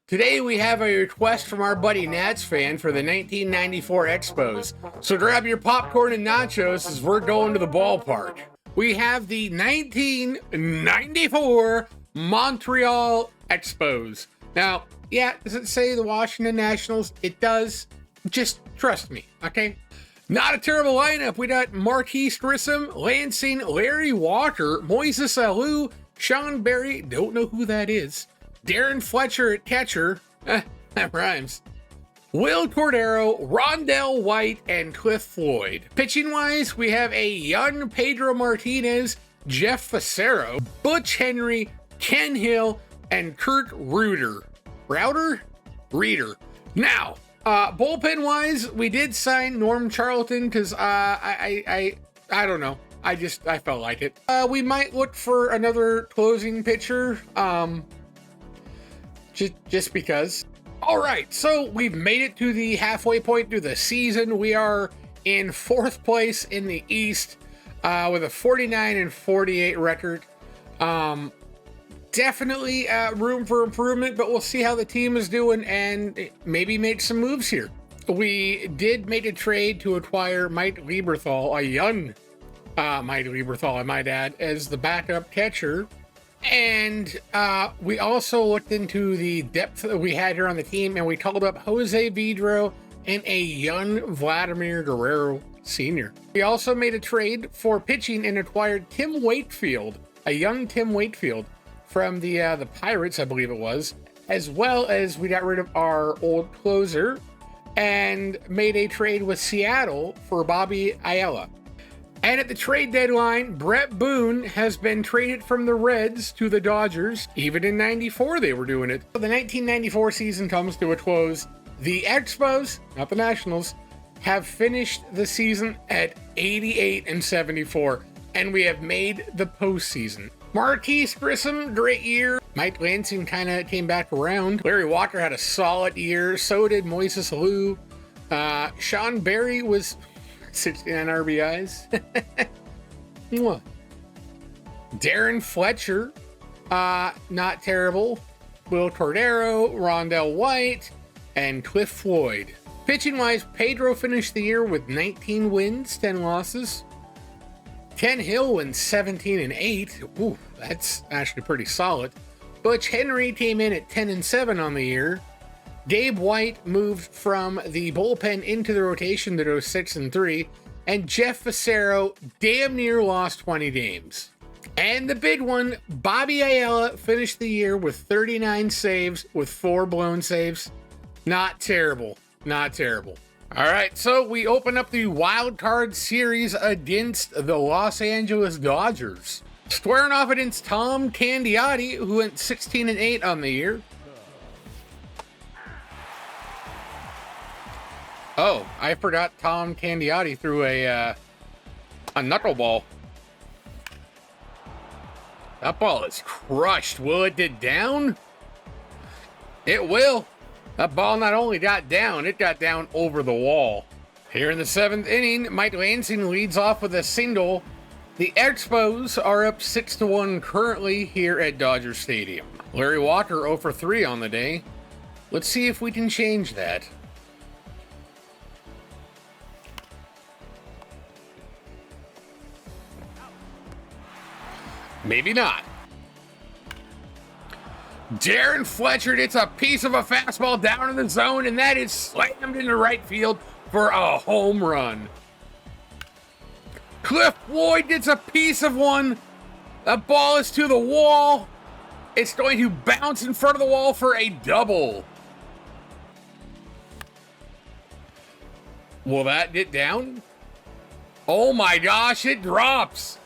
Today we have a request from our buddy Nats fan for the 1994 Expos. So grab your popcorn and nachos as we're going to the ballpark. We have the 1994 Montreal Expos. Now, yeah, does it say the Washington Nationals? It does. Just trust me, okay? Not a terrible lineup. We got Marquise Grissom, Lansing, Larry Walker, Moises Alou, Sean Berry, don't know who that is, Darren Fletcher at catcher, that rhymes, Will Cordero, Rondell White, and Cliff Floyd. Pitching-wise, we have a young Pedro Martinez, Jeff Fassero, Butch Henry, Ken Hill, and Kurt Reeder. Reeder. Now, bullpen-wise, we did sign Norm Charlton because I don't know. I felt like it. We might look for another closing pitcher, just because. All right, so we've made it to the halfway point through the season. We are in 4th place in the East with a 49-48 record. Definitely room for improvement, but we'll see how the team is doing and maybe make some moves here. We did make a trade to acquire Mike Lieberthal, a young Mike Lieberthal, I might add, as the backup catcher. And we also looked into the depth that we had here on the team, and we called up Jose Vidro and a young Vladimir Guerrero Sr. We also made a trade for pitching and acquired Tim Wakefield, a young Tim Wakefield from the Pirates, I believe it was, as well as we got rid of our old closer and made a trade with Seattle for Bobby Ayala. And at the trade deadline, Brett Boone has been traded from the Reds to the Dodgers. Even in 94, they were doing it. So the 1994 season comes to a close. The Expos, not the Nationals, have finished the season at 88-74, and we have made the postseason. Marquise Grissom, great year. Mike Lansing kind of came back around. Larry Walker had a solid year. So did Moises Alou. Sean Berry was 69 RBIs. Darren Fletcher, not terrible. Will Cordero, Rondell White, and Cliff Floyd. Pitching-wise, Pedro finished the year with 19 wins, 10 losses. Ken Hill went 17-8. Ooh, that's actually pretty solid. Butch Henry came in at 10-7 on the year. Gabe White moved from the bullpen into the rotation to go 6-3. And Jeff Fassero damn near lost 20 games. And the big one, Bobby Ayala finished the year with 39 saves with 4 blown saves. Not terrible. Not terrible. All right, so we open up the wild card series against the Los Angeles Dodgers. Squaring off against Tom Candiotti, who went 16-8 on the year. Oh, I forgot Tom Candiotti threw a knuckleball. That ball is crushed. Will it get down? It will. That ball not only got down, it got down over the wall. Here in the 7th inning, Mike Lansing leads off with a single. The Expos are up 6-1 currently here at Dodger Stadium. Larry Walker 0 for 3 on the day. Let's see if we can change that. Maybe not. Darren Fletcher gets a piece of a fastball down in the zone, and that is slammed into right field for a home run. Cliff Floyd gets a piece of one. The ball is to the wall. It's going to bounce in front of the wall for a double. Will that get down? Oh my gosh, it drops.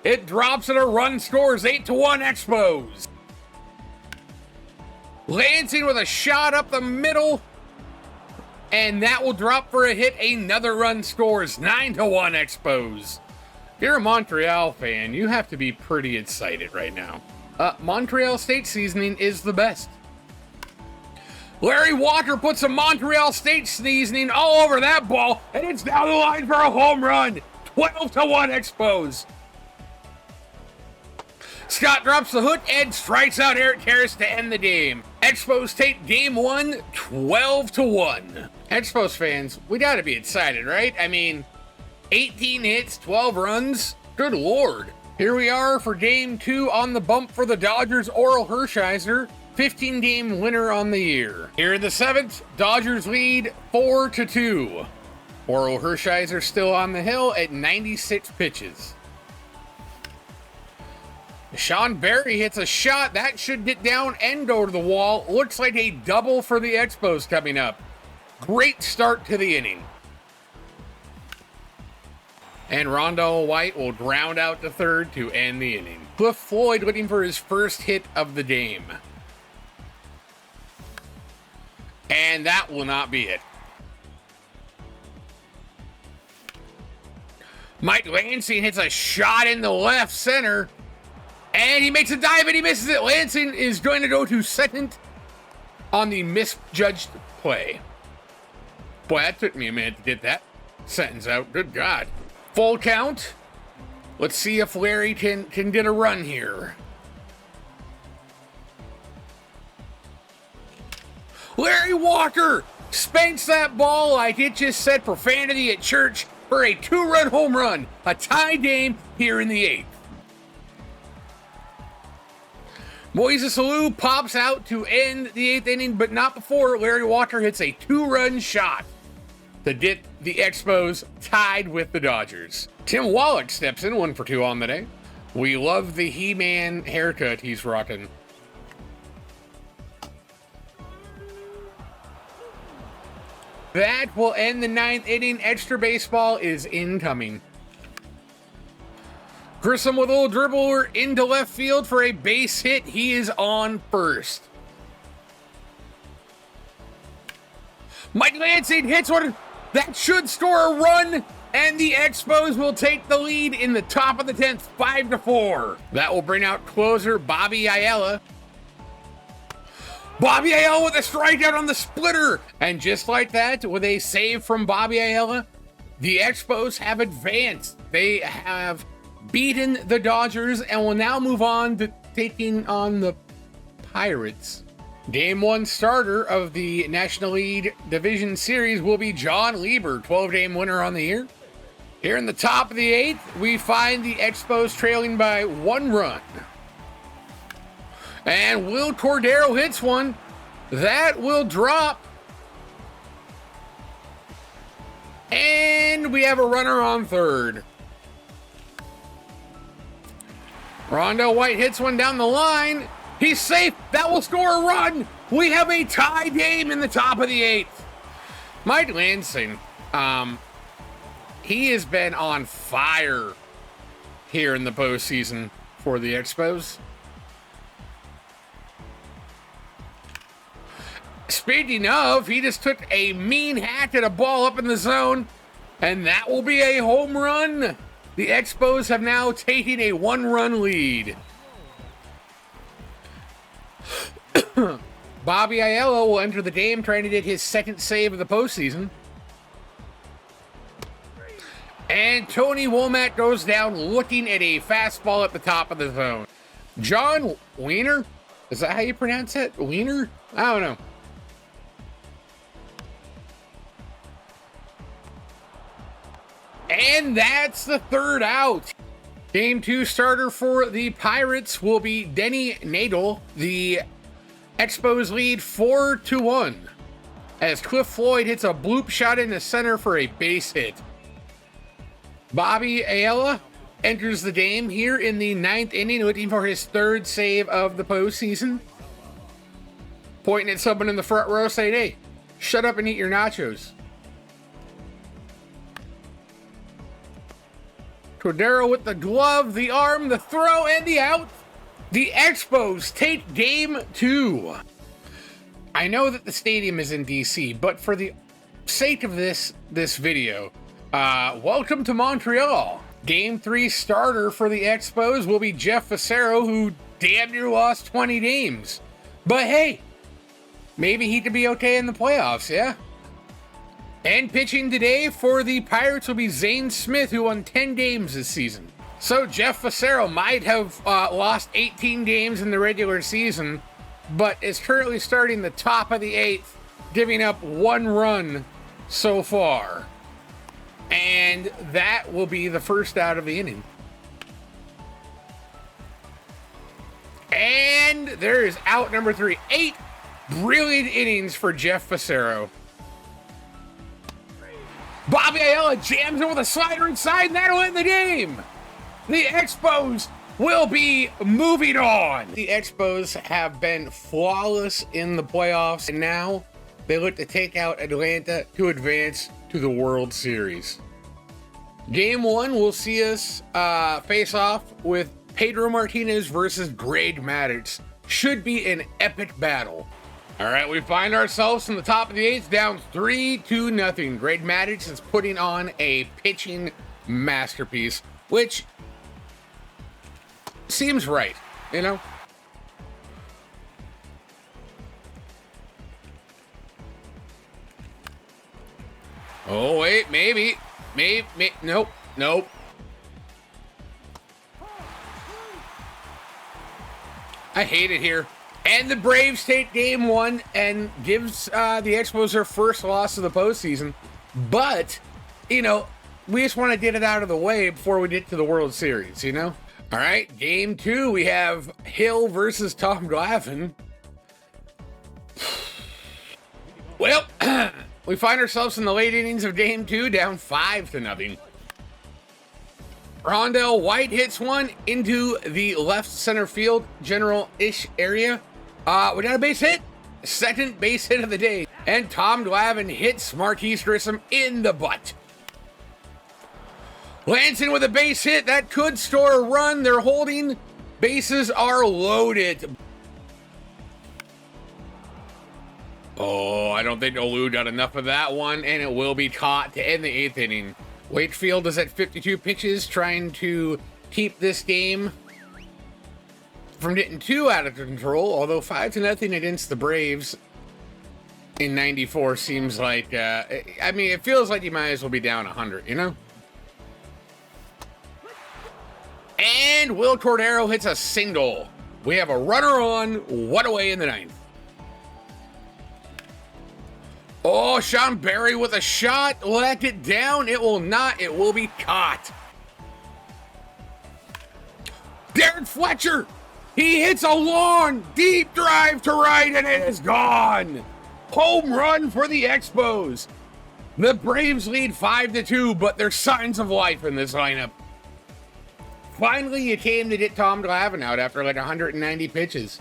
It drops and a run scores. 8-1 Expos. Lansing with a shot up the middle, and that will drop for a hit. Another run scores. 9-1 Expos. If you're a Montreal fan, you have to be pretty excited right now. Montreal State seasoning is the best. Larry Walker puts some Montreal State seasoning all over that ball, and it's down the line for a home run. 12-1 Expos. Scott drops the hook and strikes out Eric Harris to end the game. Expos take game 1, 12-1. Expos fans, we gotta be excited, right? I mean, 18 hits, 12 runs. Good Lord. Here we are for game 2 on the bump for the Dodgers, Oral Hershiser. 15-game winner on the year. Here in the 7th, Dodgers lead 4-2. Oral Hershiser still on the hill at 96 pitches. Sean Berry hits a shot. That should get down and go to the wall. Looks like a double for the Expos coming up. Great start to the inning. And Rondell White will ground out to third to end the inning. Cliff Floyd looking for his first hit of the game. And that will not be it. Mike Lansing hits a shot in the left center. And he makes a dive and he misses it. Lansing is going to go to second on the misjudged play. Boy, that took me a minute to get that sentence out. Good God. Full count. Let's see if Larry can get a run here. Larry Walker spanks that ball like it just said profanity at church for a 2-run home run. A tie game here in the 8th. Moises Alou pops out to end the 8th inning, but not before Larry Walker hits a 2-run shot to get the Expos tied with the Dodgers. Tim Wallach steps in 1 for 2 on the day. We love the He-Man haircut he's rocking. That will end the 9th inning. Extra baseball is incoming. Grissom with a little dribbler into left field for a base hit. He is on first. Mike Lansing hits one. That should score a run, and the Expos will take the lead in the top of the 10th, 5-4. That will bring out closer Bobby Ayala. Bobby Ayala with a strikeout on the splitter. And just like that, with a save from Bobby Ayala, the Expos have advanced. They have beaten the Dodgers and will now move on to taking on the Pirates. Game 1 starter of the National League Division Series will be John Lieber, 12-game winner on the year. Here in the top of the 8th, we find the Expos trailing by 1 run. And Will Cordero hits one. That will drop. And we have a runner on third. Rondell White hits one down the line. He's safe. That will score a run. We have a tie game in the top of the 8th. Mike Lansing, he has been on fire here in the postseason for the Expos. Speaking of, he just took a mean hack at a ball up in the zone, and that will be a home run. The Expos have now taken a 1-run lead. Bobby Ayala will enter the game trying to get his second save of the postseason. And Tony Womack goes down looking at a fastball at the top of the zone. John Wiener? Is that how you pronounce it? Wiener? I don't know. And that's the third out. Game 2 starter for the Pirates will be Denny Nadel. The Expos lead 4-1 as Cliff Floyd hits a bloop shot in the center for a base hit. Bobby Ayala enters the game here in the 9th inning, looking for his 3rd save of the postseason. Pointing at someone in the front row saying, "Hey, shut up and eat your nachos." Cordero with the glove, the arm, the throw, and the out. The Expos take game 2. I know that the stadium is in DC, but for the sake of this video, welcome to Montreal. Game 3 starter for the Expos will be Jeff Fassero, who damn near lost 20 games. But hey, maybe he could be okay in the playoffs, yeah? And pitching today for the Pirates will be Zane Smith, who won 10 games this season. So Jeff Fassero might have lost 18 games in the regular season, but is currently starting the top of the 8th, giving up 1 run so far. And that will be the first out of the inning. And there is out number 3. 8 brilliant innings for Jeff Fassero. Bobby Ayala jams it with a slider inside, and that'll end the game. The Expos will be moving on. The Expos have been flawless in the playoffs, and now they look to take out Atlanta to advance to the World Series. Game 1 will see us face off with Pedro Martinez versus Greg Maddux. Should be an epic battle. All right, we find ourselves in the top of the 8th, down 3-0. Greg Maddux is putting on a pitching masterpiece, which seems right, you know? Oh, wait, maybe, nope. I hate it here. And the Braves take game 1 and gives the Expos their first loss of the postseason. But, you know, we just want to get it out of the way before we get to the World Series, you know? All right, game 2, we have Hill versus Tom Glavine. Well, we find ourselves in the late innings of game 2, down 5-0. Rondell White hits one into the left center field general-ish area. We got a base hit, second base hit of the day, and Tom Glavine hits Marquise Grissom in the butt. Lansing with a base hit, that could store a run. They're holding, bases are loaded. Oh, I don't think Olu got enough of that one, and it will be caught to end the 8th inning. Wakefield is at 52 pitches, trying to keep this game from getting too out of control, although 5-0 against the Braves in 94 seems like, I mean, it feels like you might as well be down 100, you know? And Will Cordero hits a single. We have a runner on, 1 away in the 9th. Oh, Sean Barry with a shot, let it down. It will not, it will be caught. Darren Fletcher, he hits a long, deep drive to right, and it is gone. Home run for the Expos. The Braves lead 5-2, but there's signs of life in this lineup. Finally, you came to get Tom Glavine out after like 190 pitches.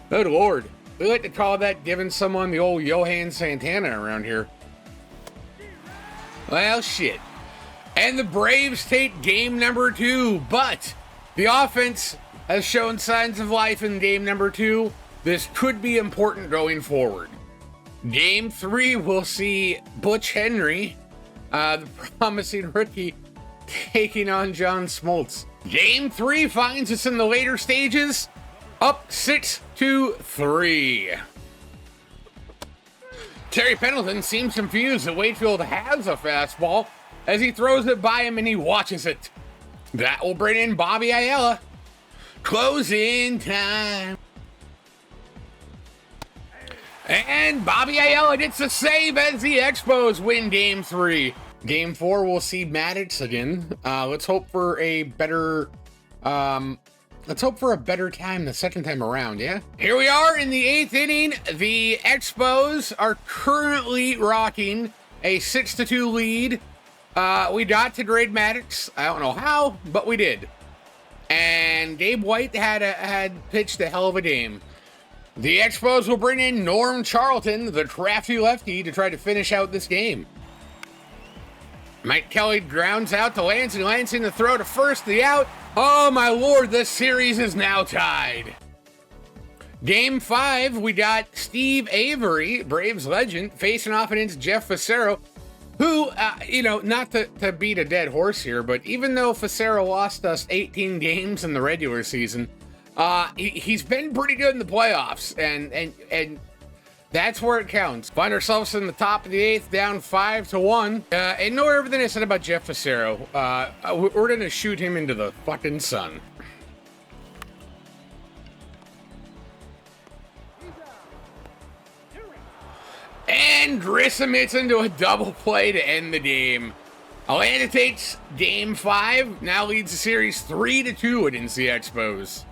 Good Lord. We like to call that giving someone the old Johan Santana around here. Well, shit. And the Braves take game number 2, but the offense has shown signs of life in game number 2. This could be important going forward. Game 3, we'll see Butch Henry, the promising rookie, taking on John Smoltz. Game 3 finds us in the later stages, up 6-3. Terry Pendleton seems confused that Wakefield has a fastball as he throws it by him and he watches it. That will bring in Bobby Ayala. Closing time. And Bobby Ayala gets a save as the Expos win game 3. Game 4, we'll see Maddux again. Let's hope for a better time the second time around, yeah? Here we are in the 8th inning. The Expos are currently rocking a 6-2 lead. We got to Greg Maddux. I don't know how, but we did. And Gabe White had pitched a hell of a game. The Expos will bring in Norm Charlton, the crafty lefty, to try to finish out this game. Mike Kelly grounds out to Lansing. Lansing the throw to first, the out. Oh my Lord, this series is now tied. Game 5, we got Steve Avery, Braves legend, facing off against Jeff Fassero, who, not to beat a dead horse here, but even though Fassero lost us 18 games in the regular season, he's been pretty good in the playoffs, and that's where it counts. Find ourselves in the top of the 8th, down 5-1. Ignore everything I said about Jeff Fassero. We're gonna shoot him into the fucking sun. And Grissom hits into a double play to end the game. Atlanta takes game 5, now leads the series 3-2 against the Expos.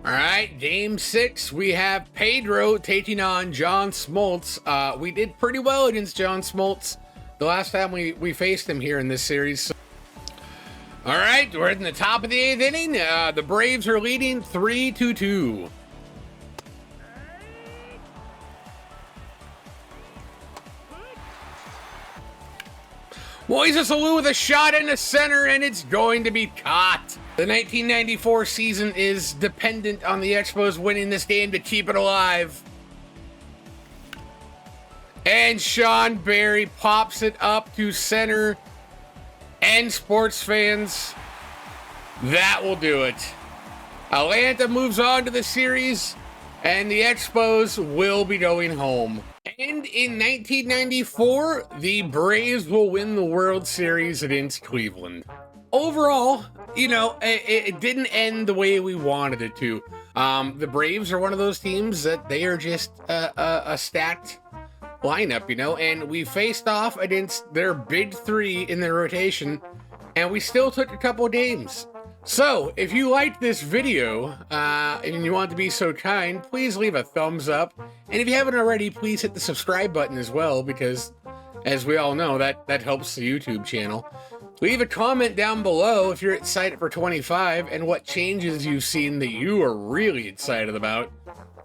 All right, game 6, we have Pedro taking on John Smoltz. We did pretty well against John Smoltz the last time we faced him here in this series. All right, we're in the top of the 8th inning. The Braves are leading 3-2. Moises Alou with a shot in the center, and it's going to be caught. The 1994 season is dependent on the Expos winning this game to keep it alive. And Sean Barry pops it up to center. And sports fans, that will do it. Atlanta moves on to the series, and the Expos will be going home. And in 1994, the Braves will win the World Series against Cleveland. Overall, you know, it didn't end the way we wanted it to. The Braves are one of those teams that they are just a stacked lineup, you know, and we faced off against their big 3 in their rotation, and we still took a couple games. So, if you liked this video, and you want to be so kind, please leave a thumbs up. And if you haven't already, please hit the subscribe button as well, because, as we all know, that helps the YouTube channel. Leave a comment down below if you're excited for 25, and what changes you've seen that you are really excited about.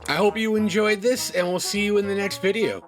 I hope you enjoyed this, and we'll see you in the next video.